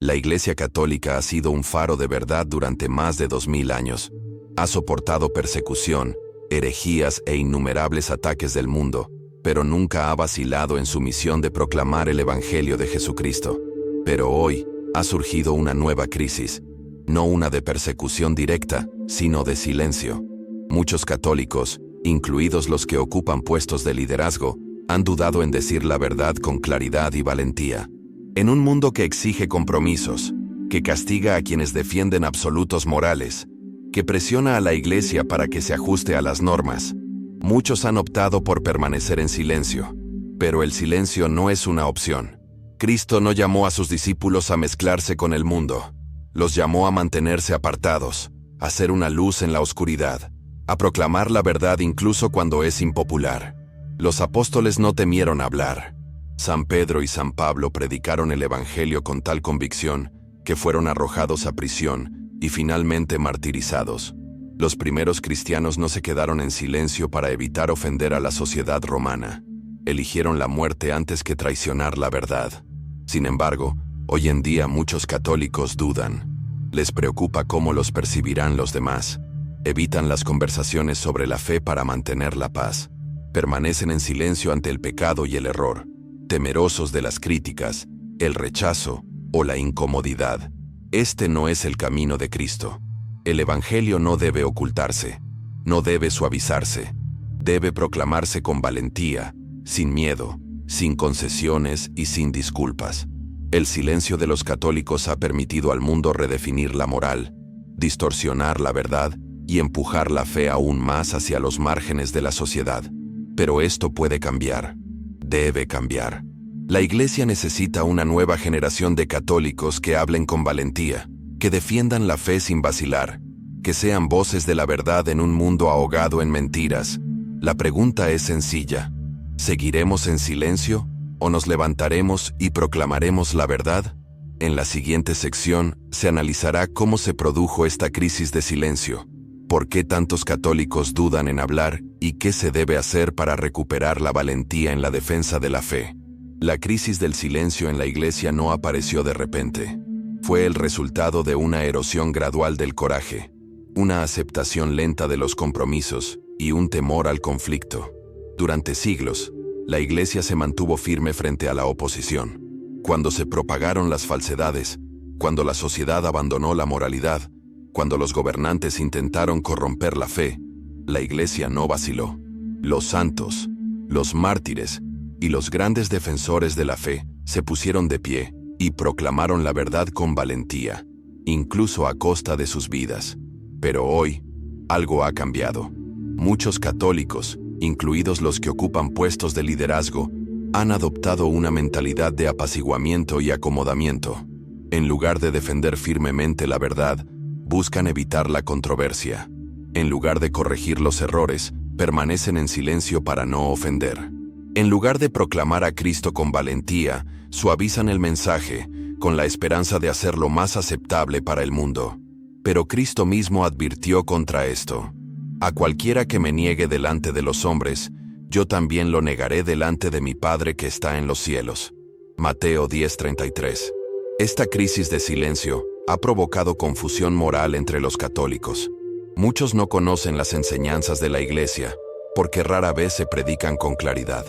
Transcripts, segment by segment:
La Iglesia Católica ha sido un faro de verdad durante más de 2000 años. Ha soportado persecución, herejías e innumerables ataques del mundo, pero nunca ha vacilado en su misión de proclamar el Evangelio de Jesucristo. Pero hoy ha surgido una nueva crisis, no una de persecución directa, sino de silencio. Muchos católicos, incluidos los que ocupan puestos de liderazgo, han dudado en decir la verdad con claridad y valentía. En un mundo que exige compromisos, que castiga a quienes defienden absolutos morales, que presiona a la Iglesia para que se ajuste a las normas, muchos han optado por permanecer en silencio. Pero el silencio no es una opción. Cristo no llamó a sus discípulos a mezclarse con el mundo. Los llamó a mantenerse apartados, a ser una luz en la oscuridad, a proclamar la verdad incluso cuando es impopular. Los apóstoles no temieron hablar. San Pedro y San Pablo predicaron el Evangelio con tal convicción que fueron arrojados a prisión y finalmente martirizados. Los primeros cristianos no se quedaron en silencio para evitar ofender a la sociedad romana. Eligieron la muerte antes que traicionar la verdad. Sin embargo, hoy en día muchos católicos dudan. Les preocupa cómo los percibirán los demás. Evitan las conversaciones sobre la fe para mantener la paz. Permanecen en silencio ante el pecado y el error, temerosos de las críticas, el rechazo o la incomodidad. Este no es el camino de Cristo. El Evangelio no debe ocultarse, no debe suavizarse. Debe proclamarse con valentía, sin miedo, sin concesiones y sin disculpas. El silencio de los católicos ha permitido al mundo redefinir la moral, distorsionar la verdad y empujar la fe aún más hacia los márgenes de la sociedad. Pero esto puede cambiar. Debe cambiar. La Iglesia necesita una nueva generación de católicos que hablen con valentía, que defiendan la fe sin vacilar, que sean voces de la verdad en un mundo ahogado en mentiras. La pregunta es sencilla: ¿seguiremos en silencio o nos levantaremos y proclamaremos la verdad? En la siguiente sección se analizará cómo se produjo esta crisis de silencio, por qué tantos católicos dudan en hablar y qué se debe hacer para recuperar la valentía en la defensa de la fe. La crisis del silencio en la Iglesia no apareció de repente. Fue el resultado de una erosión gradual del coraje, una aceptación lenta de los compromisos y un temor al conflicto. Durante siglos, la Iglesia se mantuvo firme frente a la oposición. Cuando se propagaron las falsedades, cuando la sociedad abandonó la moralidad, cuando los gobernantes intentaron corromper la fe, la Iglesia no vaciló. Los santos, los mártires y los grandes defensores de la fe se pusieron de pie y proclamaron la verdad con valentía, incluso a costa de sus vidas. Pero hoy, algo ha cambiado. Muchos católicos, incluidos los que ocupan puestos de liderazgo, han adoptado una mentalidad de apaciguamiento y acomodamiento. En lugar de defender firmemente la verdad, buscan evitar la controversia. En lugar de corregir los errores, permanecen en silencio para no ofender. En lugar de proclamar a Cristo con valentía, suavizan el mensaje, con la esperanza de hacerlo más aceptable para el mundo. Pero Cristo mismo advirtió contra esto. A cualquiera que me niegue delante de los hombres, yo también lo negaré delante de mi Padre que está en los cielos. Mateo 10:33. Esta crisis de silencio ha provocado confusión moral entre los católicos. Muchos no conocen las enseñanzas de la Iglesia, porque rara vez se predican con claridad.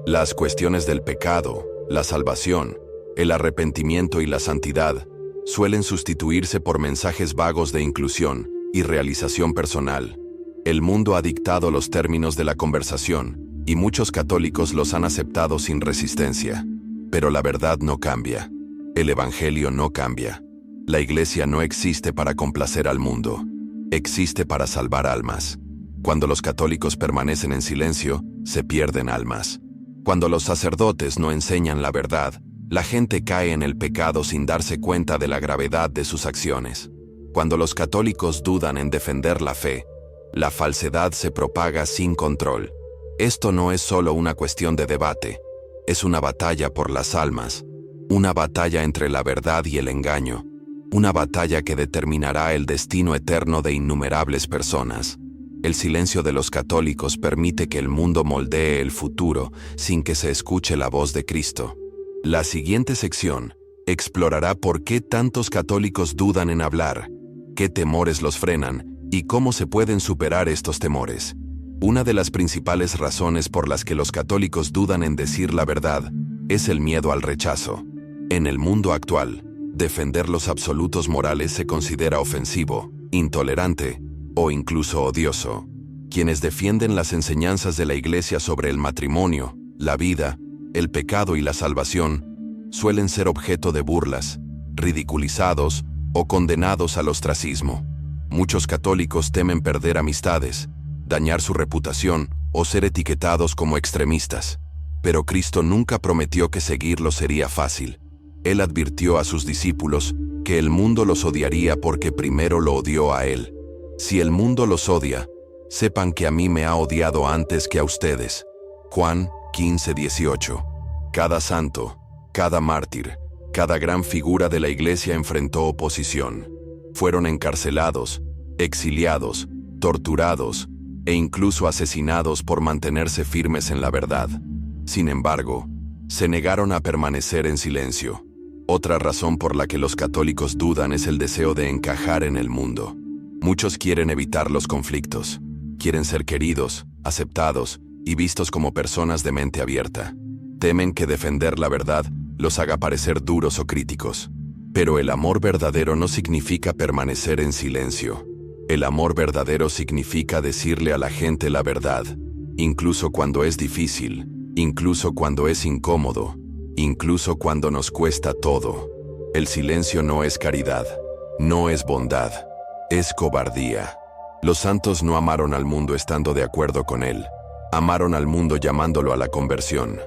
Las cuestiones del pecado, la salvación, el arrepentimiento y la santidad suelen sustituirse por mensajes vagos de inclusión y realización personal. El mundo ha dictado los términos de la conversación, y muchos católicos los han aceptado sin resistencia. Pero la verdad no cambia. El Evangelio no cambia. La Iglesia no existe para complacer al mundo. Existe para salvar almas. Cuando los católicos permanecen en silencio, se pierden almas. Cuando los sacerdotes no enseñan la verdad, la gente cae en el pecado sin darse cuenta de la gravedad de sus acciones. Cuando los católicos dudan en defender la fe, la falsedad se propaga sin control. Esto no es solo una cuestión de debate, es una batalla por las almas, una batalla entre la verdad y el engaño, una batalla que determinará el destino eterno de innumerables personas. El silencio de los católicos permite que el mundo moldee el futuro sin que se escuche la voz de Cristo. La siguiente sección Explorará por qué tantos católicos dudan en hablar, qué temores los frenan y cómo se pueden superar estos temores. Una de las principales razones por las que los católicos dudan en decir la verdad es el miedo al rechazo. En el mundo actual, defender los absolutos morales se considera ofensivo, intolerante o incluso odioso. Quienes defienden las enseñanzas de la Iglesia sobre el matrimonio, la vida, el pecado y la salvación suelen ser objeto de burlas, ridiculizados o condenados al ostracismo. Muchos católicos temen perder amistades, dañar su reputación o ser etiquetados como extremistas. Pero Cristo nunca prometió que seguirlo sería fácil. Él advirtió a sus discípulos que el mundo los odiaría porque primero lo odió a Él. Si el mundo los odia, sepan que a mí me ha odiado antes que a ustedes. Juan 15:18. Cada santo, cada mártir, cada gran figura de la Iglesia enfrentó oposición. Fueron encarcelados, exiliados, torturados e incluso asesinados por mantenerse firmes en la verdad. Sin embargo, se negaron a permanecer en silencio. Otra razón por la que los católicos dudan es el deseo de encajar en el mundo. Muchos quieren evitar los conflictos. Quieren ser queridos, aceptados y vistos como personas de mente abierta. Temen que defender la verdad los haga parecer duros o críticos. Pero el amor verdadero no significa permanecer en silencio. El amor verdadero significa decirle a la gente la verdad, incluso cuando es difícil, incluso cuando es incómodo, incluso cuando nos cuesta todo. El silencio no es caridad, no es bondad, es cobardía. Los santos no amaron al mundo estando de acuerdo con él. Amaron al mundo llamándolo a la conversión.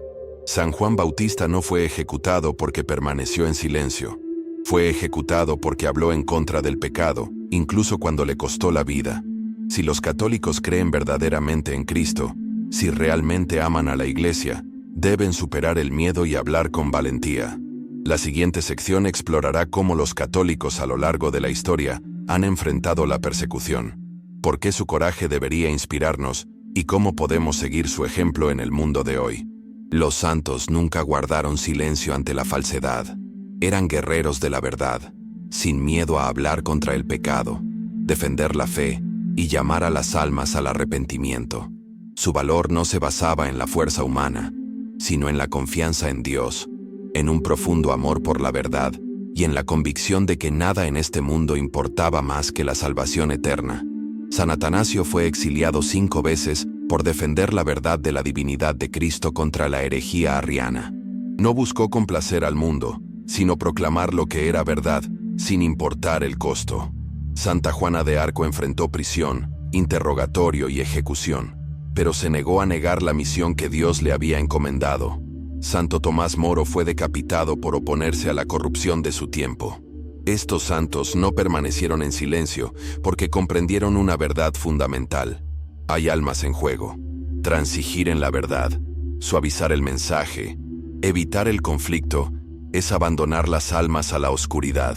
San Juan Bautista no fue ejecutado porque permaneció en silencio. Fue ejecutado porque habló en contra del pecado, incluso cuando le costó la vida. Si los católicos creen verdaderamente en Cristo, si realmente aman a la Iglesia, deben superar el miedo y hablar con valentía. La siguiente sección explorará cómo los católicos a lo largo de la historia han enfrentado la persecución, por qué su coraje debería inspirarnos y cómo podemos seguir su ejemplo en el mundo de hoy. Los santos nunca guardaron silencio ante la falsedad. Eran guerreros de la verdad, sin miedo a hablar contra el pecado, defender la fe y llamar a las almas al arrepentimiento. Su valor no se basaba en la fuerza humana, sino en la confianza en Dios, en un profundo amor por la verdad y en la convicción de que nada en este mundo importaba más que la salvación eterna. San Atanasio fue exiliado 5 veces por defender la verdad de la divinidad de Cristo contra la herejía arriana. No buscó complacer al mundo, sino proclamar lo que era verdad, sin importar el costo. Santa Juana de Arco enfrentó prisión, interrogatorio y ejecución, pero se negó a negar la misión que Dios le había encomendado. Santo Tomás Moro fue decapitado por oponerse a la corrupción de su tiempo. Estos santos no permanecieron en silencio porque comprendieron una verdad fundamental. Hay almas en juego. Transigir en la verdad, suavizar el mensaje, evitar el conflicto, es abandonar las almas a la oscuridad.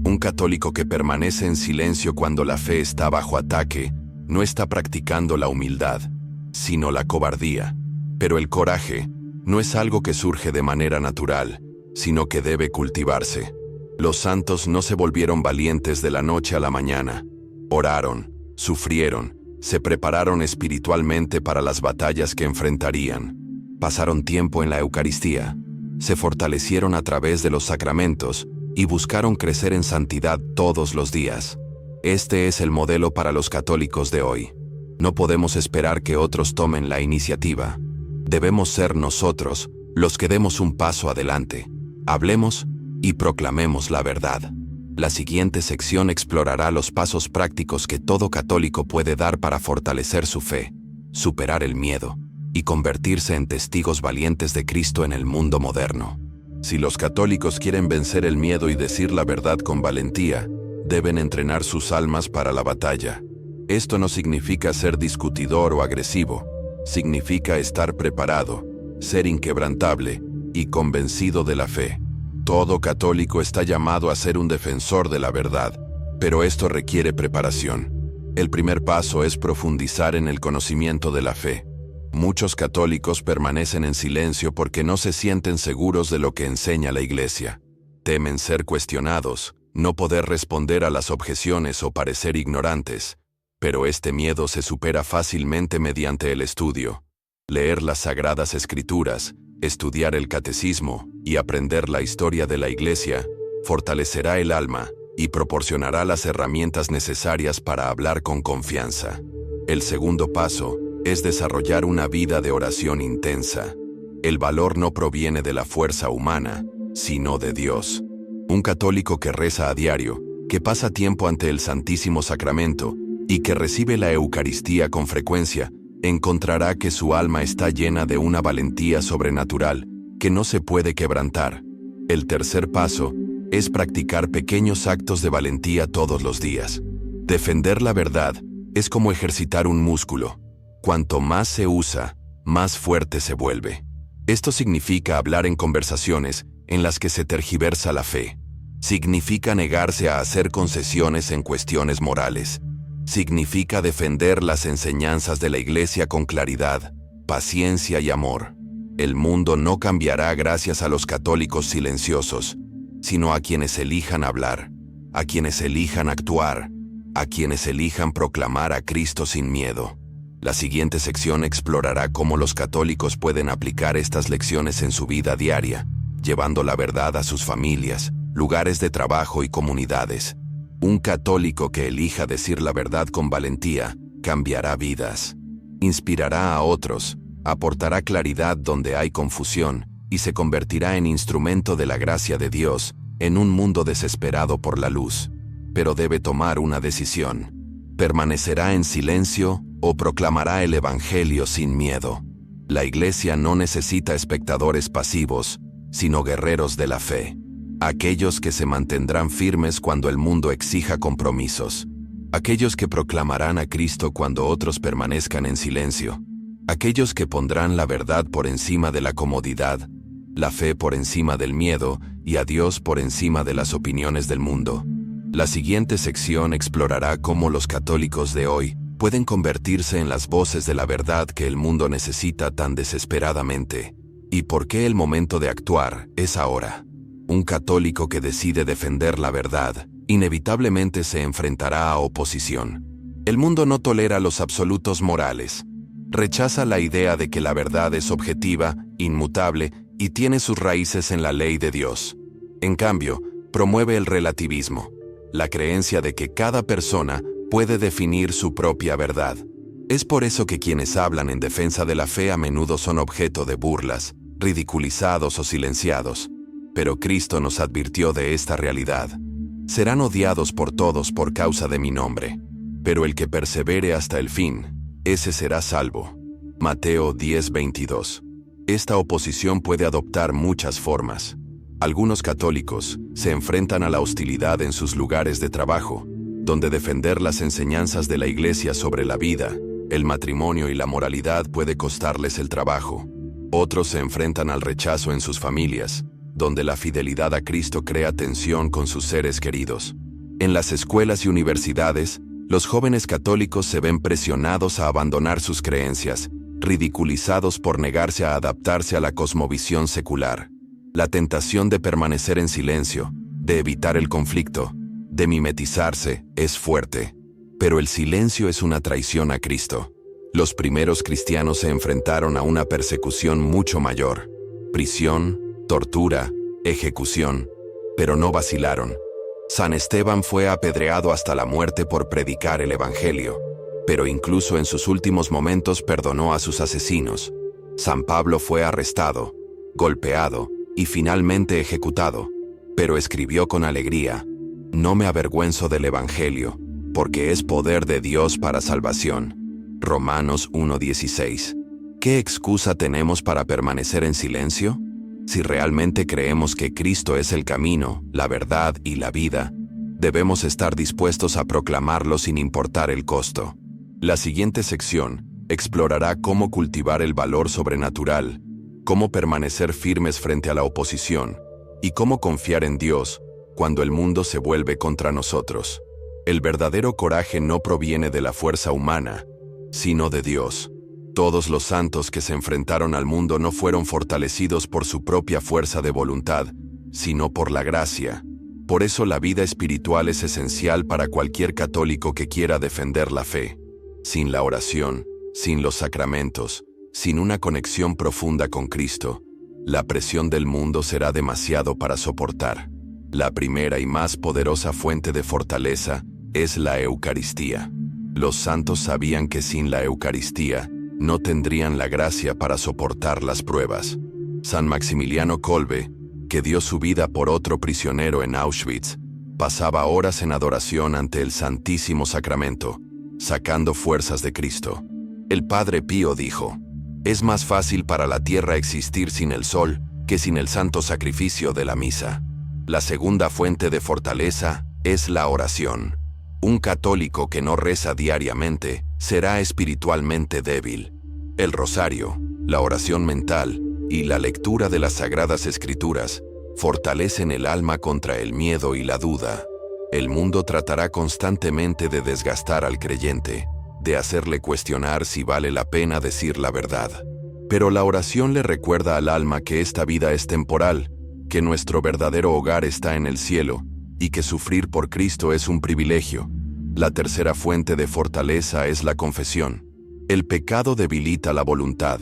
Un católico que permanece en silencio cuando la fe está bajo ataque no está practicando la humildad, sino la cobardía. Pero el coraje no es algo que surge de manera natural, sino que debe cultivarse. Los santos no se volvieron valientes de la noche a la mañana. Oraron, sufrieron, se prepararon espiritualmente para las batallas que enfrentarían. Pasaron tiempo en la Eucaristía, se fortalecieron a través de los sacramentos y buscaron crecer en santidad todos los días. Este es el modelo para los católicos de hoy. No podemos esperar que otros tomen la iniciativa. Debemos ser nosotros los que demos un paso adelante. Hablemos y proclamemos la verdad. La siguiente sección explorará los pasos prácticos que todo católico puede dar para fortalecer su fe, superar el miedo y convertirse en testigos valientes de Cristo en el mundo moderno. Si los católicos quieren vencer el miedo y decir la verdad con valentía, deben entrenar sus almas para la batalla. Esto no significa ser discutidor o agresivo, significa estar preparado, ser inquebrantable y convencido de la fe. Todo católico está llamado a ser un defensor de la verdad, pero esto requiere preparación. El primer paso es profundizar en el conocimiento de la fe. Muchos católicos permanecen en silencio porque no se sienten seguros de lo que enseña la Iglesia. Temen ser cuestionados, no poder responder a las objeciones o parecer ignorantes, pero este miedo se supera fácilmente mediante el estudio. Leer las Sagradas Escrituras, estudiar el Catecismo y aprender la historia de la Iglesia fortalecerá el alma y proporcionará las herramientas necesarias para hablar con confianza. El segundo paso es desarrollar una vida de oración intensa. El valor no proviene de la fuerza humana, sino de Dios. Un católico que reza a diario, que pasa tiempo ante el Santísimo Sacramento y que recibe la Eucaristía con frecuencia, encontrará que su alma está llena de una valentía sobrenatural que no se puede quebrantar. El tercer paso es practicar pequeños actos de valentía todos los días. Defender la verdad es como ejercitar un músculo. Cuanto más se usa, más fuerte se vuelve. Esto significa hablar en conversaciones en las que se tergiversa la fe. Significa negarse a hacer concesiones en cuestiones morales. Significa defender las enseñanzas de la Iglesia con claridad, paciencia y amor. El mundo no cambiará gracias a los católicos silenciosos, sino a quienes elijan hablar, a quienes elijan actuar, a quienes elijan proclamar a Cristo sin miedo. La siguiente sección explorará cómo los católicos pueden aplicar estas lecciones en su vida diaria, llevando la verdad a sus familias, lugares de trabajo y comunidades. Un católico que elija decir la verdad con valentía cambiará vidas, inspirará a otros, aportará claridad donde hay confusión y se convertirá en instrumento de la gracia de Dios en un mundo desesperado por la luz. Pero debe tomar una decisión. ¿Permanecerá en silencio o proclamará el Evangelio sin miedo? La Iglesia no necesita espectadores pasivos, sino guerreros de la fe. Aquellos que se mantendrán firmes cuando el mundo exija compromisos. Aquellos que proclamarán a Cristo cuando otros permanezcan en silencio. Aquellos que pondrán la verdad por encima de la comodidad, la fe por encima del miedo y a Dios por encima de las opiniones del mundo. La siguiente sección explorará cómo los católicos de hoy pueden convertirse en las voces de la verdad que el mundo necesita tan desesperadamente, y por qué el momento de actuar es ahora. Un católico que decide defender la verdad inevitablemente se enfrentará a oposición. El mundo no tolera los absolutos morales. Rechaza la idea de que la verdad es objetiva, inmutable y tiene sus raíces en la ley de Dios. En cambio, promueve el relativismo, la creencia de que cada persona puede definir su propia verdad. Es por eso que quienes hablan en defensa de la fe a menudo son objeto de burlas, ridiculizados o silenciados. Pero Cristo nos advirtió de esta realidad. Serán odiados por todos por causa de mi nombre, pero el que persevere hasta el fin, ese será salvo. Mateo 10:22. Esta oposición puede adoptar muchas formas. Algunos católicos se enfrentan a la hostilidad en sus lugares de trabajo, donde defender las enseñanzas de la Iglesia sobre la vida, el matrimonio y la moralidad puede costarles el trabajo. Otros se enfrentan al rechazo en sus familias, donde la fidelidad a Cristo crea tensión con sus seres queridos. En las escuelas y universidades, los jóvenes católicos se ven presionados a abandonar sus creencias, ridiculizados por negarse a adaptarse a la cosmovisión secular. La tentación de permanecer en silencio, de evitar el conflicto, de mimetizarse, es fuerte. Pero el silencio es una traición a Cristo. Los primeros cristianos se enfrentaron a una persecución mucho mayor: prisión, tortura, ejecución, pero no vacilaron. San Esteban fue apedreado hasta la muerte por predicar el Evangelio, pero incluso en sus últimos momentos perdonó a sus asesinos. San Pablo fue arrestado, golpeado y finalmente ejecutado, pero escribió con alegría: «No me avergüenzo del Evangelio, porque es poder de Dios para salvación». Romanos 1:16. ¿Qué excusa tenemos para permanecer en silencio? Si realmente creemos que Cristo es el camino, la verdad y la vida, debemos estar dispuestos a proclamarlo sin importar el costo. La siguiente sección explorará cómo cultivar el valor sobrenatural, cómo permanecer firmes frente a la oposición y cómo confiar en Dios cuando el mundo se vuelve contra nosotros. El verdadero coraje no proviene de la fuerza humana, sino de Dios. Todos los santos que se enfrentaron al mundo no fueron fortalecidos por su propia fuerza de voluntad, sino por la gracia. Por eso la vida espiritual es esencial para cualquier católico que quiera defender la fe. Sin la oración, sin los sacramentos, sin una conexión profunda con Cristo, la presión del mundo será demasiado para soportar. La primera y más poderosa fuente de fortaleza es la Eucaristía. Los santos sabían que sin la Eucaristía no tendrían la gracia para soportar las pruebas. San Maximiliano Kolbe, que dio su vida por otro prisionero en Auschwitz, pasaba horas en adoración ante el Santísimo Sacramento, sacando fuerzas de Cristo. El Padre Pío dijo: «Es más fácil para la tierra existir sin el sol que sin el santo sacrificio de la misa». La segunda fuente de fortaleza es la oración. Un católico que no reza diariamente será espiritualmente débil. El rosario, la oración mental y la lectura de las Sagradas Escrituras fortalecen el alma contra el miedo y la duda. El mundo tratará constantemente de desgastar al creyente, de hacerle cuestionar si vale la pena decir la verdad. Pero la oración le recuerda al alma que esta vida es temporal, que nuestro verdadero hogar está en el cielo y que sufrir por Cristo es un privilegio. La tercera fuente de fortaleza es la confesión. El pecado debilita la voluntad.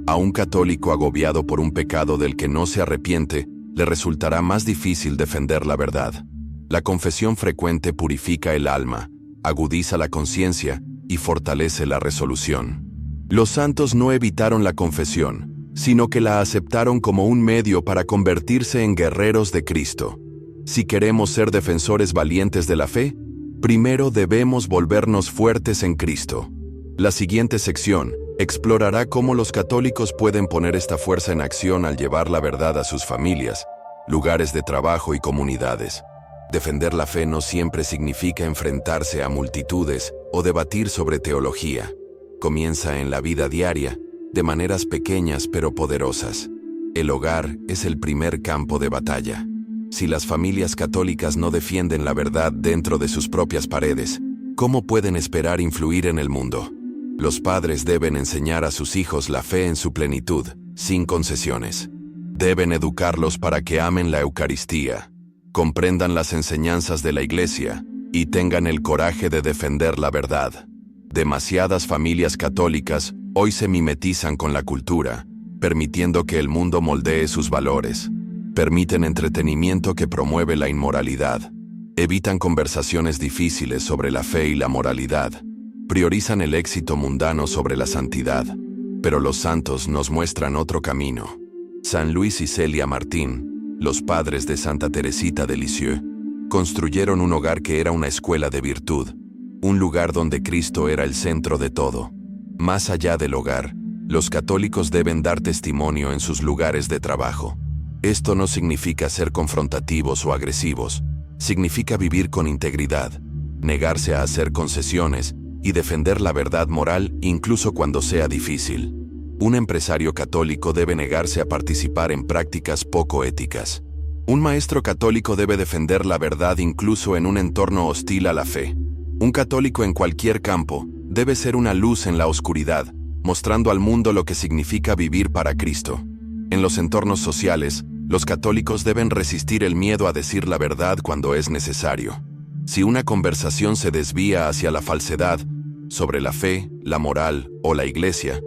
A un católico agobiado por un pecado del que no se arrepiente, le resultará más difícil defender la verdad. La confesión frecuente purifica el alma, agudiza la conciencia y fortalece la resolución. Los santos no evitaron la confesión, sino que la aceptaron como un medio para convertirse en guerreros de Cristo. Si queremos ser defensores valientes de la fe, primero debemos volvernos fuertes en Cristo. La siguiente sección explorará cómo los católicos pueden poner esta fuerza en acción al llevar la verdad a sus familias, lugares de trabajo y comunidades. Defender la fe no siempre significa enfrentarse a multitudes o debatir sobre teología. Comienza en la vida diaria, de maneras pequeñas pero poderosas. El hogar es el primer campo de batalla. Si las familias católicas no defienden la verdad dentro de sus propias paredes, ¿cómo pueden esperar influir en el mundo? Los padres deben enseñar a sus hijos la fe en su plenitud, sin concesiones. Deben educarlos para que amen la Eucaristía, comprendan las enseñanzas de la Iglesia y tengan el coraje de defender la verdad. Demasiadas familias católicas hoy se mimetizan con la cultura, permitiendo que el mundo moldee sus valores. Permiten entretenimiento que promueve la inmoralidad. Evitan conversaciones difíciles sobre la fe y la moralidad. Priorizan el éxito mundano sobre la santidad. Pero los santos nos muestran otro camino. San Luis y Celia Martín, los padres de Santa Teresita de Lisieux, construyeron un hogar que era una escuela de virtud, un lugar donde Cristo era el centro de todo. Más allá del hogar, los católicos deben dar testimonio en sus lugares de trabajo. Esto no significa ser confrontativos o agresivos, significa vivir con integridad, negarse a hacer concesiones y defender la verdad moral incluso cuando sea difícil. Un empresario católico debe negarse a participar en prácticas poco éticas. Un maestro católico debe defender la verdad incluso en un entorno hostil a la fe. Un católico en cualquier campo debe ser una luz en la oscuridad, mostrando al mundo lo que significa vivir para Cristo. En los entornos sociales, los católicos deben resistir el miedo a decir la verdad cuando es necesario. Si una conversación se desvía hacia la falsedad, sobre la fe, la moral o la Iglesia,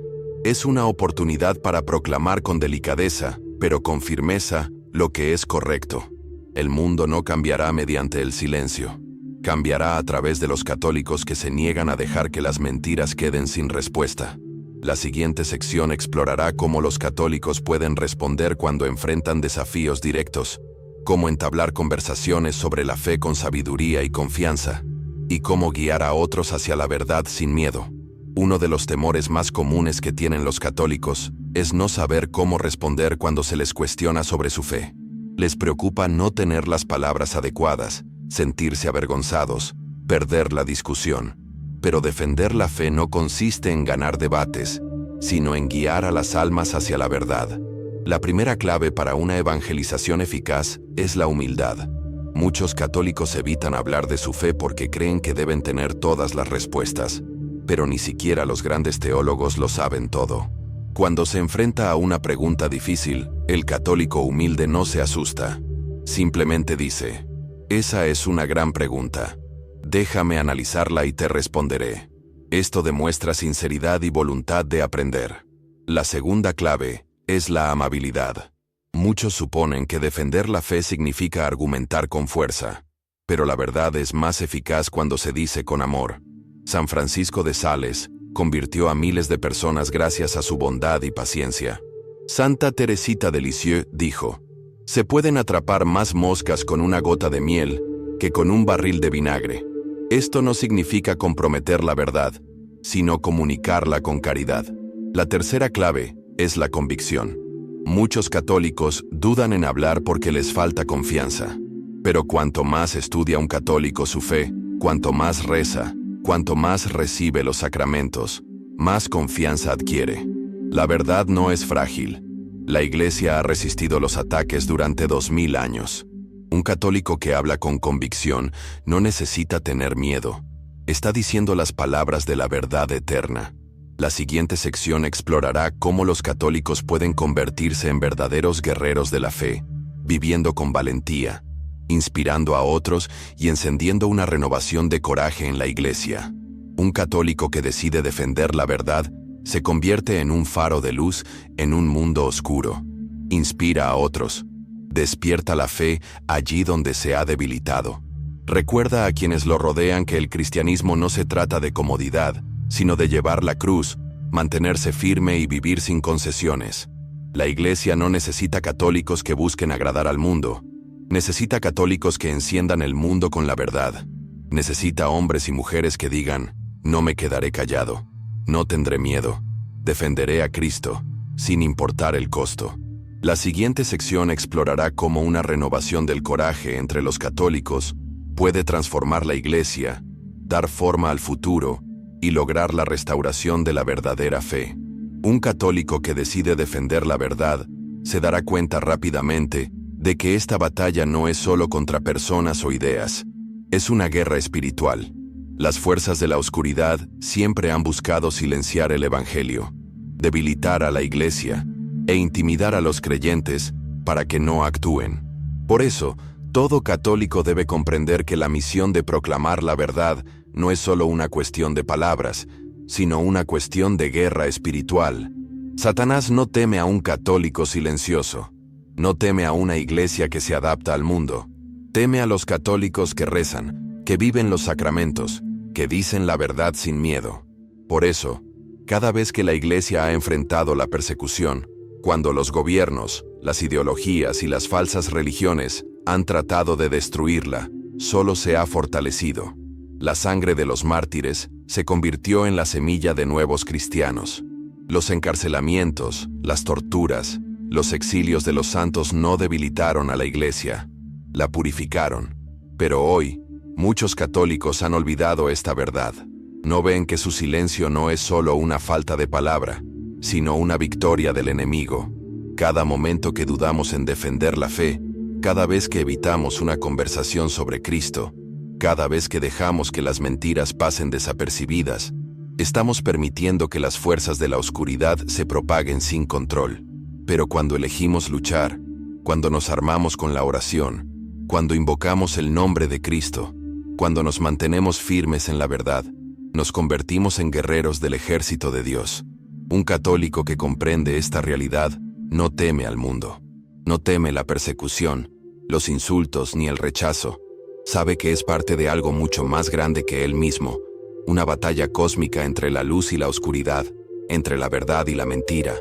es una oportunidad para proclamar con delicadeza, pero con firmeza, lo que es correcto. El mundo no cambiará mediante el silencio. Cambiará a través de los católicos que se niegan a dejar que las mentiras queden sin respuesta. La siguiente sección explorará cómo los católicos pueden responder cuando enfrentan desafíos directos, cómo entablar conversaciones sobre la fe con sabiduría y confianza, y cómo guiar a otros hacia la verdad sin miedo. Uno de los temores más comunes que tienen los católicos es no saber cómo responder cuando se les cuestiona sobre su fe. Les preocupa no tener las palabras adecuadas, sentirse avergonzados, perder la discusión. Pero defender la fe no consiste en ganar debates, sino en guiar a las almas hacia la verdad. La primera clave para una evangelización eficaz es la humildad. Muchos católicos evitan hablar de su fe porque creen que deben tener todas las respuestas, pero ni siquiera los grandes teólogos lo saben todo. Cuando se enfrenta a una pregunta difícil, el católico humilde no se asusta. Simplemente dice, esa es una gran pregunta. Déjame analizarla y te responderé. Esto demuestra sinceridad y voluntad de aprender. La segunda clave es la amabilidad. Muchos suponen que defender la fe significa argumentar con fuerza, pero la verdad es más eficaz cuando se dice con amor. San Francisco de Sales convirtió a miles de personas gracias a su bondad y paciencia. Santa Teresita de Lisieux dijo, se pueden atrapar más moscas con una gota de miel que con un barril de vinagre. Esto no significa comprometer la verdad, sino comunicarla con caridad. La tercera clave es la convicción. Muchos católicos dudan en hablar porque les falta confianza. Pero cuanto más estudia un católico su fe, cuanto más reza, cuanto más recibe los sacramentos, más confianza adquiere. La verdad no es frágil. La Iglesia ha resistido los ataques durante 2000 años. Un católico que habla con convicción no necesita tener miedo. Está diciendo las palabras de la verdad eterna. La siguiente sección explorará cómo los católicos pueden convertirse en verdaderos guerreros de la fe, viviendo con valentía, inspirando a otros y encendiendo una renovación de coraje en la Iglesia. Un católico que decide defender la verdad se convierte en un faro de luz en un mundo oscuro. Inspira a otros. Despierta la fe allí donde se ha debilitado. Recuerda a quienes lo rodean que el cristianismo no se trata de comodidad, sino de llevar la cruz, mantenerse firme y vivir sin concesiones. La Iglesia no necesita católicos que busquen agradar al mundo. Necesita católicos que enciendan el mundo con la verdad. Necesita hombres y mujeres que digan, no me quedaré callado, no tendré miedo, defenderé a Cristo, sin importar el costo. La siguiente sección explorará cómo una renovación del coraje entre los católicos puede transformar la Iglesia, dar forma al futuro y lograr la restauración de la verdadera fe. Un católico que decide defender la verdad se dará cuenta rápidamente de que esta batalla no es solo contra personas o ideas, es una guerra espiritual. Las fuerzas de la oscuridad siempre han buscado silenciar el Evangelio, debilitar a la Iglesia e intimidar a los creyentes para que no actúen. Por eso, todo católico debe comprender que la misión de proclamar la verdad no es solo una cuestión de palabras, sino una cuestión de guerra espiritual. Satanás no teme a un católico silencioso, no teme a una iglesia que se adapta al mundo, teme a los católicos que rezan, que viven los sacramentos, que dicen la verdad sin miedo. Por eso, cada vez que la Iglesia ha enfrentado la persecución, cuando los gobiernos, las ideologías y las falsas religiones han tratado de destruirla, solo se ha fortalecido. La sangre de los mártires se convirtió en la semilla de nuevos cristianos. Los encarcelamientos, las torturas, los exilios de los santos no debilitaron a la Iglesia, la purificaron. Pero hoy, muchos católicos han olvidado esta verdad. No ven que su silencio no es solo una falta de palabra, sino una victoria del enemigo. Cada momento que dudamos en defender la fe, cada vez que evitamos una conversación sobre Cristo, cada vez que dejamos que las mentiras pasen desapercibidas, estamos permitiendo que las fuerzas de la oscuridad se propaguen sin control. Pero cuando elegimos luchar, cuando nos armamos con la oración, cuando invocamos el nombre de Cristo, cuando nos mantenemos firmes en la verdad, nos convertimos en guerreros del ejército de Dios. Un católico que comprende esta realidad no teme al mundo, no teme la persecución, los insultos ni el rechazo. Sabe que es parte de algo mucho más grande que él mismo, una batalla cósmica entre la luz y la oscuridad, entre la verdad y la mentira,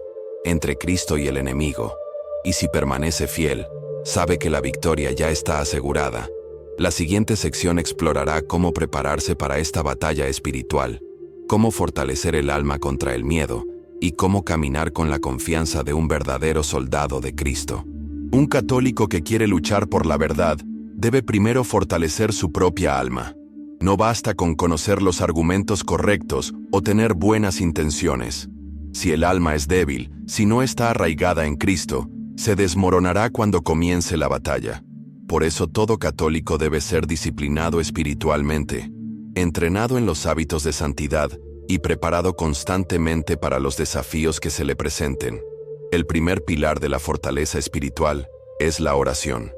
entre Cristo y el enemigo. Y si permanece fiel, sabe que la victoria ya está asegurada. La siguiente sección explorará cómo prepararse para esta batalla espiritual, cómo fortalecer el alma contra el miedo y cómo caminar con la confianza de un verdadero soldado de Cristo. Un católico que quiere luchar por la verdad debe primero fortalecer su propia alma. No basta con conocer los argumentos correctos o tener buenas intenciones. Si el alma es débil, si no está arraigada en Cristo, se desmoronará cuando comience la batalla. Por eso todo católico debe ser disciplinado espiritualmente, entrenado en los hábitos de santidad y preparado constantemente para los desafíos que se le presenten. El primer pilar de la fortaleza espiritual es la oración.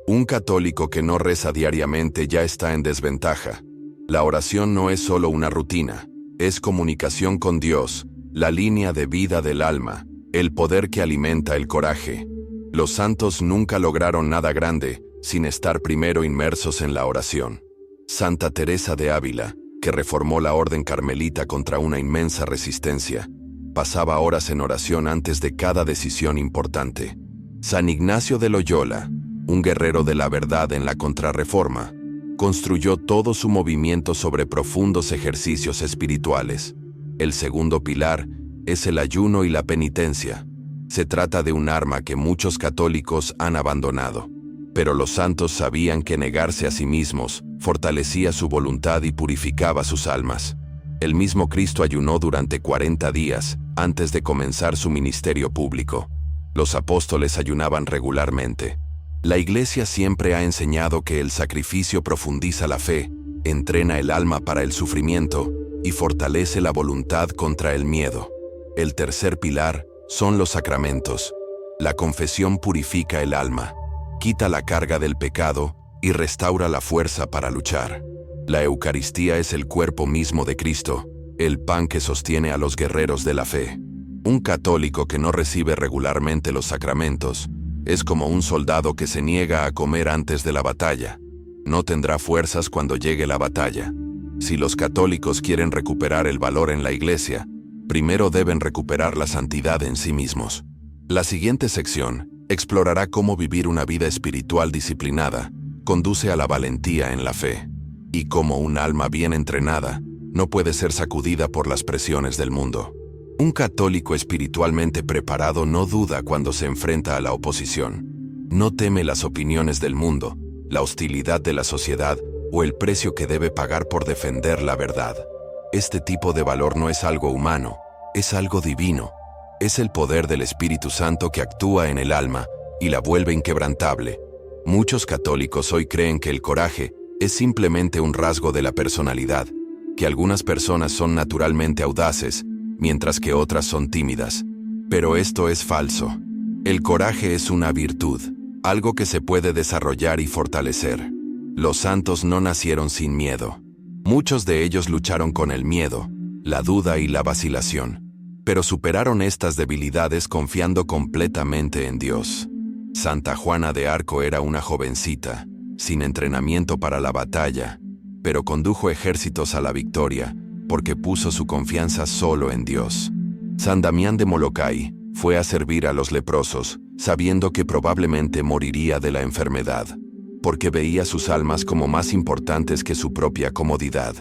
Un católico que no reza diariamente ya está en desventaja. La oración no es solo una rutina, es comunicación con Dios, la línea de vida del alma, el poder que alimenta el coraje. Los santos nunca lograron nada grande sin estar primero inmersos en la oración. Santa Teresa de Ávila, que reformó la orden carmelita contra una inmensa resistencia, pasaba horas en oración antes de cada decisión importante. San Ignacio de Loyola, un guerrero de la verdad en la Contrarreforma, construyó todo su movimiento sobre profundos ejercicios espirituales. El segundo pilar es el ayuno y la penitencia. Se trata de un arma que muchos católicos han abandonado, pero los santos sabían que negarse a sí mismos fortalecía su voluntad y purificaba sus almas. El mismo Cristo ayunó durante 40 días antes de comenzar su ministerio público. Los apóstoles ayunaban regularmente. La Iglesia siempre ha enseñado que el sacrificio profundiza la fe, entrena el alma para el sufrimiento y fortalece la voluntad contra el miedo. El tercer pilar son los sacramentos. La confesión purifica el alma, quita la carga del pecado y restaura la fuerza para luchar. La Eucaristía es el cuerpo mismo de Cristo, el pan que sostiene a los guerreros de la fe. Un católico que no recibe regularmente los sacramentos es como un soldado que se niega a comer antes de la batalla. No tendrá fuerzas cuando llegue la batalla. Si los católicos quieren recuperar el valor en la Iglesia, primero deben recuperar la santidad en sí mismos. La siguiente sección explorará cómo vivir una vida espiritual disciplinada conduce a la valentía en la fe, y cómo un alma bien entrenada no puede ser sacudida por las presiones del mundo. Un católico espiritualmente preparado no duda cuando se enfrenta a la oposición. No teme las opiniones del mundo, la hostilidad de la sociedad o el precio que debe pagar por defender la verdad. Este tipo de valor no es algo humano, es algo divino. Es el poder del Espíritu Santo que actúa en el alma y la vuelve inquebrantable. Muchos católicos hoy creen que el coraje es simplemente un rasgo de la personalidad, que algunas personas son naturalmente audaces, mientras que otras son tímidas. Pero esto es falso. El coraje es una virtud, algo que se puede desarrollar y fortalecer. Los santos no nacieron sin miedo. Muchos de ellos lucharon con el miedo, la duda y la vacilación, pero superaron estas debilidades confiando completamente en Dios. Santa Juana de Arco era una jovencita, sin entrenamiento para la batalla, pero condujo ejércitos a la victoria, porque puso su confianza solo en Dios. San Damián de Molokai fue a servir a los leprosos, sabiendo que probablemente moriría de la enfermedad, porque veía sus almas como más importantes que su propia comodidad.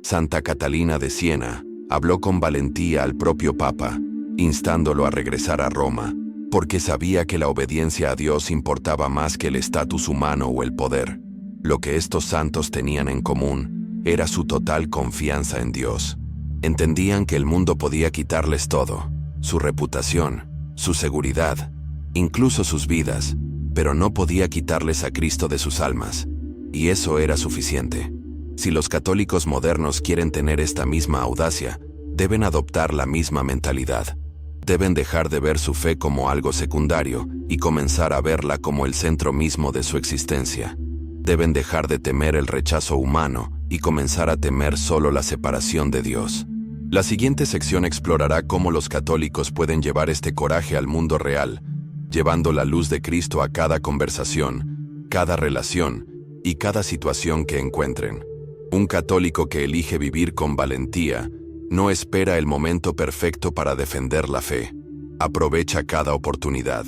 Santa Catalina de Siena habló con valentía al propio Papa, instándolo a regresar a Roma, porque sabía que la obediencia a Dios importaba más que el estatus humano o el poder. Lo que estos santos tenían en común era su total confianza en Dios. Entendían que el mundo podía quitarles todo, su reputación, su seguridad, incluso sus vidas, pero no podía quitarles a Cristo de sus almas, y eso era suficiente. Si los católicos modernos quieren tener esta misma audacia, deben adoptar la misma mentalidad. Deben dejar de ver su fe como algo secundario y comenzar a verla como el centro mismo de su existencia. Deben dejar de temer el rechazo humano y comenzar a temer solo la separación de Dios. La siguiente sección explorará cómo los católicos pueden llevar este coraje al mundo real, llevando la luz de Cristo a cada conversación, cada relación y cada situación que encuentren. Un católico que elige vivir con valentía no espera el momento perfecto para defender la fe. Aprovecha cada oportunidad.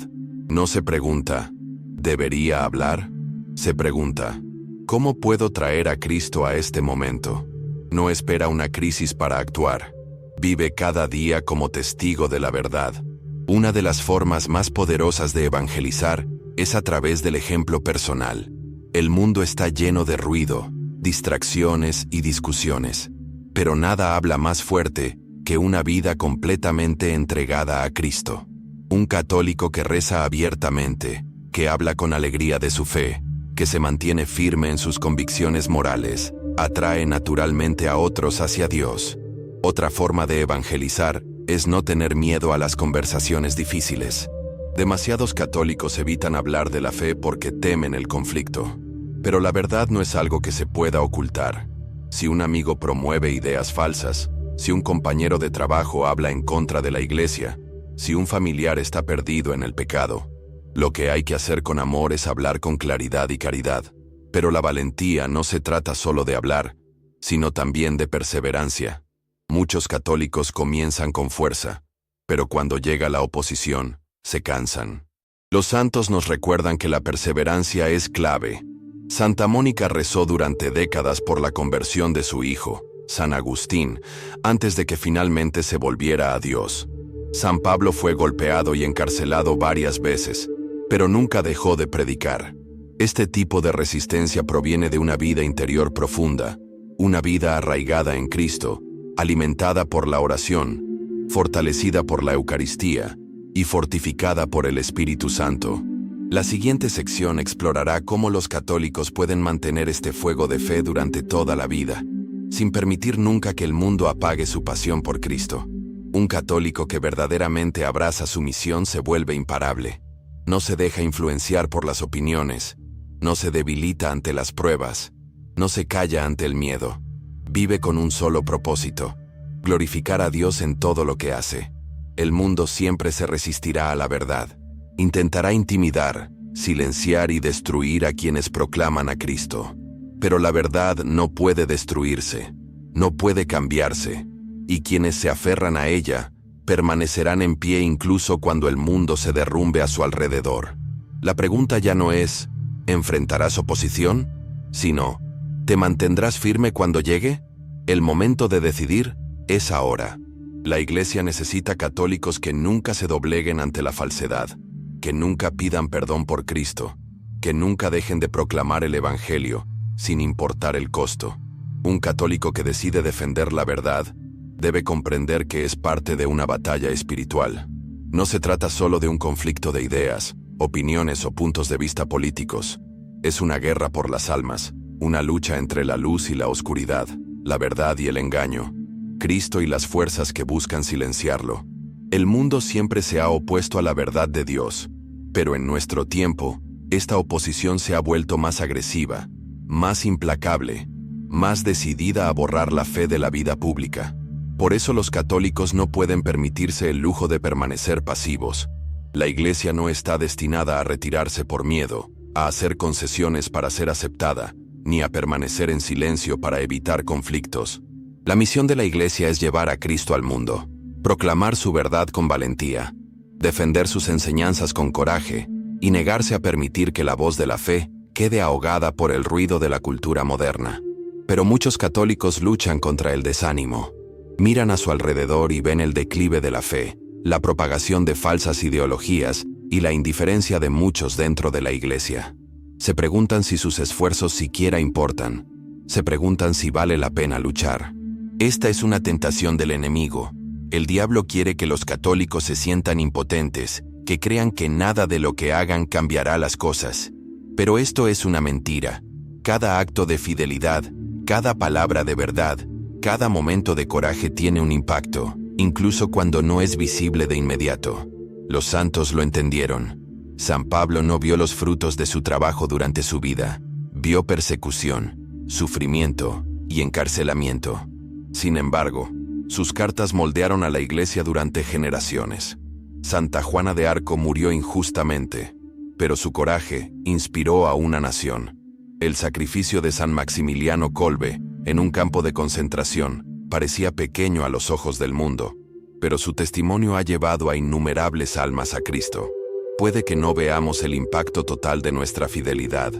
No se pregunta, ¿debería hablar? Se pregunta, ¿cómo puedo traer a Cristo a este momento? No espera una crisis para actuar. Vive cada día como testigo de la verdad. Una de las formas más poderosas de evangelizar es a través del ejemplo personal. El mundo está lleno de ruido, distracciones y discusiones, pero nada habla más fuerte que una vida completamente entregada a Cristo. Un católico que reza abiertamente, que habla con alegría de su fe, que se mantiene firme en sus convicciones morales, atrae naturalmente a otros hacia Dios. Otra forma de evangelizar es no tener miedo a las conversaciones difíciles. Demasiados católicos evitan hablar de la fe porque temen el conflicto. Pero la verdad no es algo que se pueda ocultar. Si un amigo promueve ideas falsas, si un compañero de trabajo habla en contra de la iglesia, si un familiar está perdido en el pecado, lo que hay que hacer con amor es hablar con claridad y caridad. Pero la valentía no se trata solo de hablar, sino también de perseverancia. Muchos católicos comienzan con fuerza, pero cuando llega la oposición, se cansan. Los santos nos recuerdan que la perseverancia es clave. Santa Mónica rezó durante décadas por la conversión de su hijo, San Agustín, antes de que finalmente se volviera a Dios. San Pablo fue golpeado y encarcelado varias veces, pero nunca dejó de predicar. Este tipo de resistencia proviene de una vida interior profunda, una vida arraigada en Cristo, alimentada por la oración, fortalecida por la Eucaristía y fortificada por el Espíritu Santo. La siguiente sección explorará cómo los católicos pueden mantener este fuego de fe durante toda la vida, sin permitir nunca que el mundo apague su pasión por Cristo. Un católico que verdaderamente abraza su misión se vuelve imparable. No se deja influenciar por las opiniones, no se debilita ante las pruebas, no se calla ante el miedo. Vive con un solo propósito: glorificar a Dios en todo lo que hace. El mundo siempre se resistirá a la verdad. Intentará intimidar, silenciar y destruir a quienes proclaman a Cristo. Pero la verdad no puede destruirse, no puede cambiarse, y quienes se aferran a ella permanecerán en pie incluso cuando el mundo se derrumbe a su alrededor. La pregunta ya no es, ¿enfrentarás oposición?, sino, ¿te mantendrás firme cuando llegue? El momento de decidir es ahora. La Iglesia necesita católicos que nunca se dobleguen ante la falsedad, que nunca pidan perdón por Cristo, que nunca dejen de proclamar el Evangelio, sin importar el costo. Un católico que decide defender la verdad debe comprender que es parte de una batalla espiritual. No se trata solo de un conflicto de ideas, opiniones o puntos de vista políticos. Es una guerra por las almas, una lucha entre la luz y la oscuridad, la verdad y el engaño, Cristo y las fuerzas que buscan silenciarlo. El mundo siempre se ha opuesto a la verdad de Dios, pero en nuestro tiempo, esta oposición se ha vuelto más agresiva, más implacable, más decidida a borrar la fe de la vida pública. Por eso los católicos no pueden permitirse el lujo de permanecer pasivos. La Iglesia no está destinada a retirarse por miedo, a hacer concesiones para ser aceptada, ni a permanecer en silencio para evitar conflictos. La misión de la Iglesia es llevar a Cristo al mundo, proclamar su verdad con valentía, defender sus enseñanzas con coraje y negarse a permitir que la voz de la fe quede ahogada por el ruido de la cultura moderna. Pero muchos católicos luchan contra el desánimo. Miran a su alrededor y ven el declive de la fe, la propagación de falsas ideologías y la indiferencia de muchos dentro de la Iglesia. Se preguntan si sus esfuerzos siquiera importan. Se preguntan si vale la pena luchar. Esta es una tentación del enemigo. El diablo quiere que los católicos se sientan impotentes, que crean que nada de lo que hagan cambiará las cosas. Pero esto es una mentira. Cada acto de fidelidad, cada palabra de verdad, cada momento de coraje tiene un impacto, incluso cuando no es visible de inmediato. Los santos lo entendieron. San Pablo no vio los frutos de su trabajo durante su vida. Vio persecución, sufrimiento y encarcelamiento. Sin embargo, sus cartas moldearon a la Iglesia durante generaciones. Santa Juana de Arco murió injustamente, pero su coraje inspiró a una nación. El sacrificio de San Maximiliano Kolbe, en un campo de concentración, parecía pequeño a los ojos del mundo, pero su testimonio ha llevado a innumerables almas a Cristo. Puede que no veamos el impacto total de nuestra fidelidad,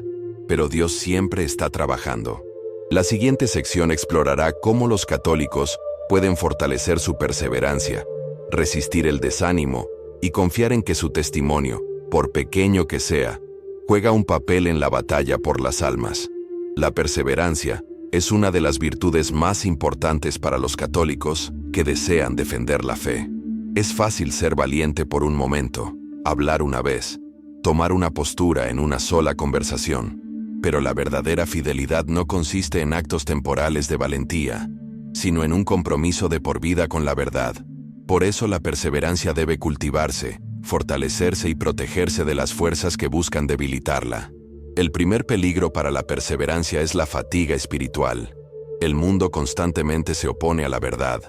pero Dios siempre está trabajando. La siguiente sección explorará cómo los católicos pueden fortalecer su perseverancia, resistir el desánimo y confiar en que su testimonio, por pequeño que sea, juega un papel en la batalla por las almas. La perseverancia es una de las virtudes más importantes para los católicos que desean defender la fe. Es fácil ser valiente por un momento, hablar una vez, tomar una postura en una sola conversación, pero la verdadera fidelidad no consiste en actos temporales de valentía, sino en un compromiso de por vida con la verdad. Por eso la perseverancia debe cultivarse, fortalecerse y protegerse de las fuerzas que buscan debilitarla. El primer peligro para la perseverancia es la fatiga espiritual. El mundo constantemente se opone a la verdad.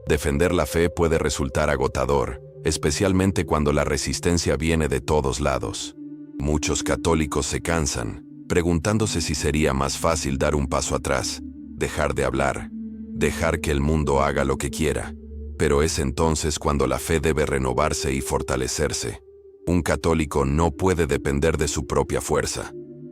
Defender la fe puede resultar agotador, especialmente cuando la resistencia viene de todos lados. Muchos católicos se cansan, preguntándose si sería más fácil dar un paso atrás, dejar de hablar, dejar que el mundo haga lo que quiera. Pero es entonces cuando la fe debe renovarse y fortalecerse. Un católico no puede depender de su propia fuerza.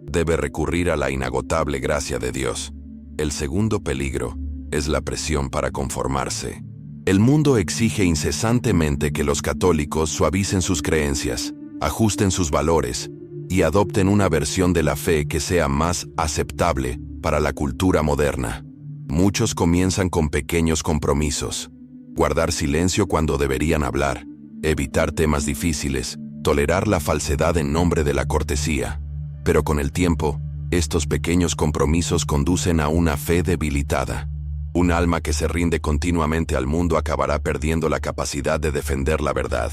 Debe recurrir a la inagotable gracia de Dios. El segundo peligro es la presión para conformarse. El mundo exige incesantemente que los católicos suavicen sus creencias, ajusten sus valores y adopten una versión de la fe que sea más aceptable para la cultura moderna. Muchos comienzan con pequeños compromisos: guardar silencio cuando deberían hablar, evitar temas difíciles, tolerar la falsedad en nombre de la cortesía. Pero con el tiempo, estos pequeños compromisos conducen a una fe debilitada. Un alma que se rinde continuamente al mundo acabará perdiendo la capacidad de defender la verdad.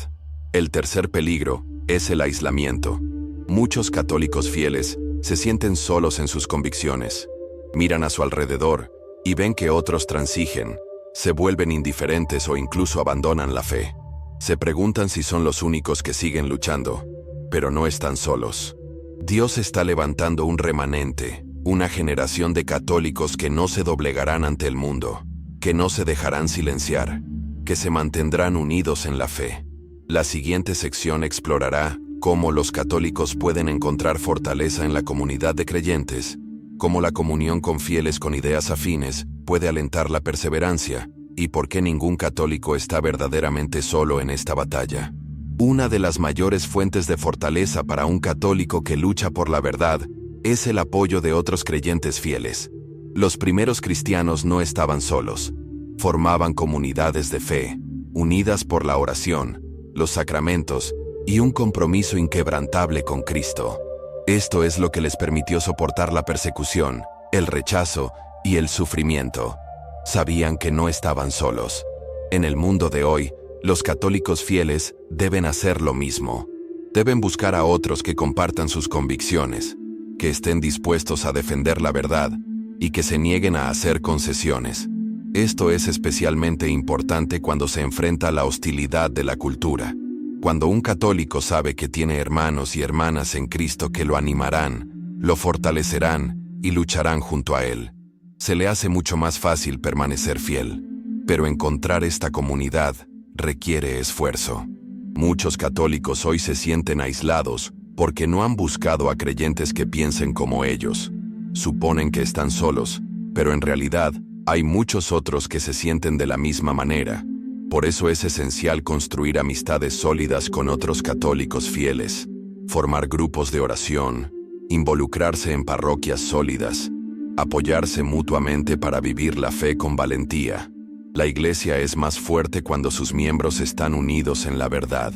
El tercer peligro es el aislamiento. Muchos católicos fieles se sienten solos en sus convicciones. Miran a su alrededor y ven que otros transigen, se vuelven indiferentes o incluso abandonan la fe. Se preguntan si son los únicos que siguen luchando, pero no están solos. Dios está levantando un remanente, una generación de católicos que no se doblegarán ante el mundo, que no se dejarán silenciar, que se mantendrán unidos en la fe. La siguiente sección explorará cómo los católicos pueden encontrar fortaleza en la comunidad de creyentes, cómo la comunión con fieles con ideas afines puede alentar la perseverancia, y por qué ningún católico está verdaderamente solo en esta batalla. Una de las mayores fuentes de fortaleza para un católico que lucha por la verdad es el apoyo de otros creyentes fieles. Los primeros cristianos no estaban solos. Formaban comunidades de fe, unidas por la oración, los sacramentos y un compromiso inquebrantable con Cristo. Esto es lo que les permitió soportar la persecución, el rechazo y el sufrimiento. Sabían que no estaban solos. En el mundo de hoy, los católicos fieles deben hacer lo mismo. Deben buscar a otros que compartan sus convicciones, que estén dispuestos a defender la verdad y que se nieguen a hacer concesiones. Esto es especialmente importante cuando se enfrenta a la hostilidad de la cultura. Cuando un católico sabe que tiene hermanos y hermanas en Cristo que lo animarán, lo fortalecerán y lucharán junto a él, se le hace mucho más fácil permanecer fiel. Pero encontrar esta comunidad requiere esfuerzo. Muchos católicos hoy se sienten aislados porque no han buscado a creyentes que piensen como ellos. Suponen que están solos, pero en realidad hay muchos otros que se sienten de la misma manera. Por eso es esencial construir amistades sólidas con otros católicos fieles, formar grupos de oración, involucrarse en parroquias sólidas, apoyarse mutuamente para vivir la fe con valentía. La Iglesia es más fuerte cuando sus miembros están unidos en la verdad.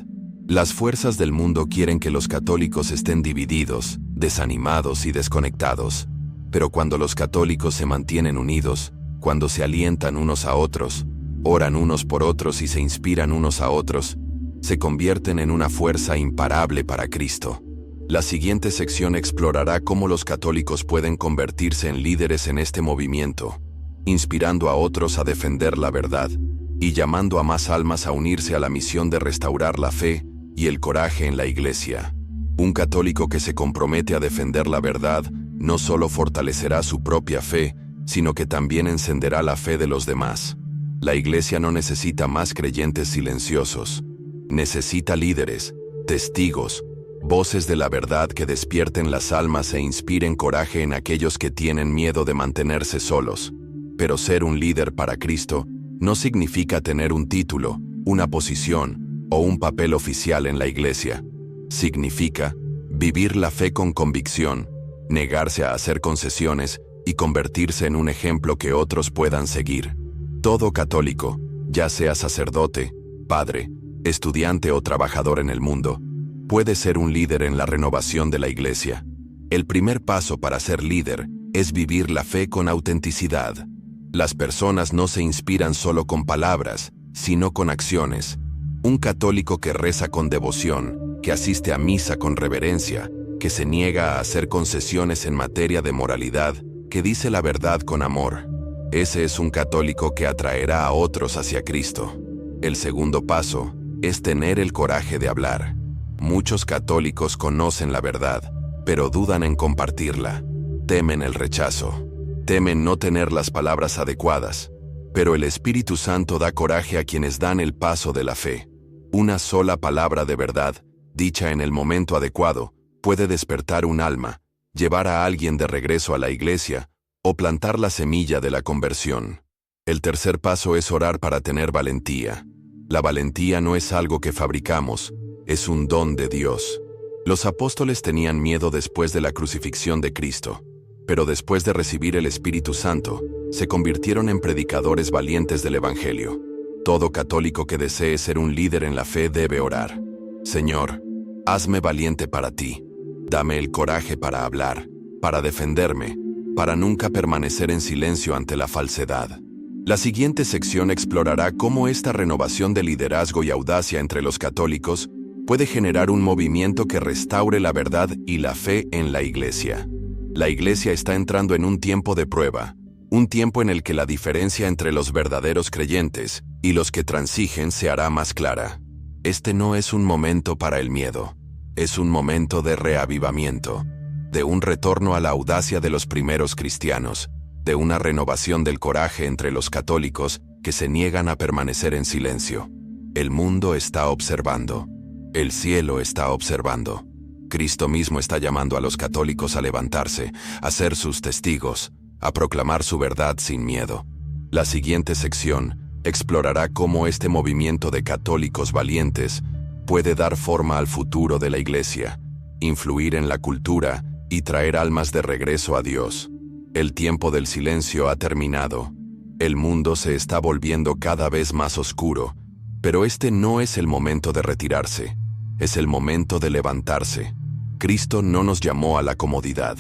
Las fuerzas del mundo quieren que los católicos estén divididos, desanimados y desconectados. Pero cuando los católicos se mantienen unidos, cuando se alientan unos a otros, oran unos por otros y se inspiran unos a otros, se convierten en una fuerza imparable para Cristo. La siguiente sección explorará cómo los católicos pueden convertirse en líderes en este movimiento, inspirando a otros a defender la verdad y llamando a más almas a unirse a la misión de restaurar la fe y el coraje en la Iglesia. Un católico que se compromete a defender la verdad no solo fortalecerá su propia fe, sino que también encenderá la fe de los demás. La Iglesia no necesita más creyentes silenciosos. Necesita líderes, testigos, voces de la verdad que despierten las almas e inspiren coraje en aquellos que tienen miedo de mantenerse solos. Pero ser un líder para Cristo no significa tener un título, una posición o un papel oficial en la Iglesia. Significa vivir la fe con convicción, negarse a hacer concesiones y convertirse en un ejemplo que otros puedan seguir. Todo católico, ya sea sacerdote, padre, estudiante o trabajador en el mundo, puede ser un líder en la renovación de la Iglesia. El primer paso para ser líder es vivir la fe con autenticidad. Las personas no se inspiran solo con palabras, sino con acciones. Un católico que reza con devoción, que asiste a misa con reverencia, que se niega a hacer concesiones en materia de moralidad, que dice la verdad con amor. Ese es un católico que atraerá a otros hacia Cristo. El segundo paso es tener el coraje de hablar. Muchos católicos conocen la verdad, pero dudan en compartirla. Temen el rechazo. Temen no tener las palabras adecuadas. Pero el Espíritu Santo da coraje a quienes dan el paso de la fe. Una sola palabra de verdad, dicha en el momento adecuado, puede despertar un alma, llevar a alguien de regreso a la iglesia, o plantar la semilla de la conversión. El tercer paso es orar para tener valentía. La valentía no es algo que fabricamos, es un don de Dios. Los apóstoles tenían miedo después de la crucifixión de Cristo, pero después de recibir el Espíritu Santo, se convirtieron en predicadores valientes del Evangelio. Todo católico que desee ser un líder en la fe debe orar. Señor, hazme valiente para ti. Dame el coraje para hablar, para defenderme, para nunca permanecer en silencio ante la falsedad. La siguiente sección explorará cómo esta renovación de liderazgo y audacia entre los católicos puede generar un movimiento que restaure la verdad y la fe en la Iglesia. La Iglesia está entrando en un tiempo de prueba, un tiempo en el que la diferencia entre los verdaderos creyentes y los que transigen se hará más clara. Este no es un momento para el miedo, es un momento de reavivamiento, de un retorno a la audacia de los primeros cristianos, de una renovación del coraje entre los católicos que se niegan a permanecer en silencio. El mundo está observando. El cielo está observando. Cristo mismo está llamando a los católicos a levantarse, a ser sus testigos, a proclamar su verdad sin miedo. La siguiente sección explorará cómo este movimiento de católicos valientes puede dar forma al futuro de la Iglesia, influir en la cultura y traer almas de regreso a Dios. El tiempo del silencio ha terminado. El mundo se está volviendo cada vez más oscuro, pero este no es el momento de retirarse, es el momento de levantarse. Cristo no nos llamó a la comodidad,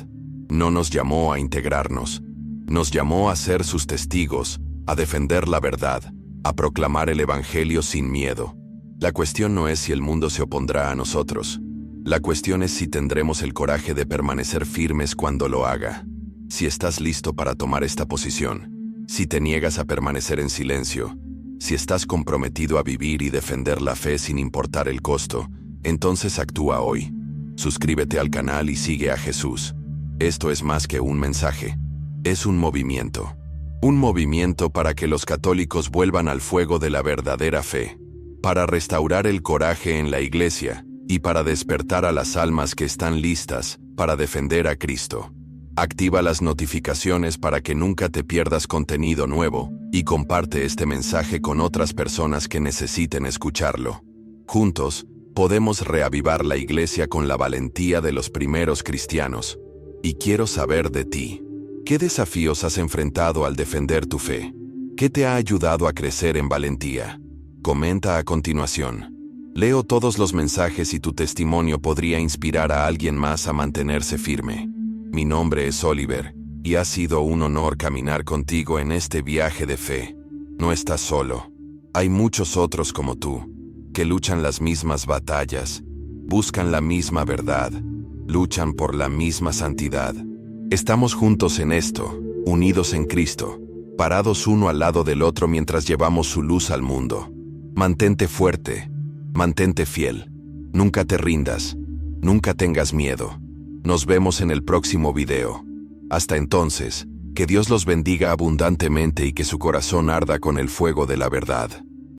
no nos llamó a integrarnos, nos llamó a ser sus testigos, a defender la verdad, a proclamar el Evangelio sin miedo. La cuestión no es si el mundo se opondrá a nosotros. La cuestión es si tendremos el coraje de permanecer firmes cuando lo haga. Si estás listo para tomar esta posición, si te niegas a permanecer en silencio, si estás comprometido a vivir y defender la fe sin importar el costo, entonces actúa hoy. Suscríbete al canal y sigue a Jesús. Esto es más que un mensaje, es un movimiento. Un movimiento para que los católicos vuelvan al fuego de la verdadera fe, para restaurar el coraje en la Iglesia y para despertar a las almas que están listas para defender a Cristo. Activa las notificaciones para que nunca te pierdas contenido nuevo y comparte este mensaje con otras personas que necesiten escucharlo. Juntos, podemos reavivar la Iglesia con la valentía de los primeros cristianos. Y quiero saber de ti. ¿Qué desafíos has enfrentado al defender tu fe? ¿Qué te ha ayudado a crecer en valentía? Comenta a continuación. Leo todos los mensajes y tu testimonio podría inspirar a alguien más a mantenerse firme. Mi nombre es Oliver, y ha sido un honor caminar contigo en este viaje de fe. No estás solo. Hay muchos otros como tú, que luchan las mismas batallas, buscan la misma verdad, luchan por la misma santidad. Estamos juntos en esto, unidos en Cristo, parados uno al lado del otro mientras llevamos su luz al mundo. Mantente fuerte, mantente fiel, nunca te rindas, nunca tengas miedo. Nos vemos en el próximo video. Hasta entonces, que Dios los bendiga abundantemente y que su corazón arda con el fuego de la verdad.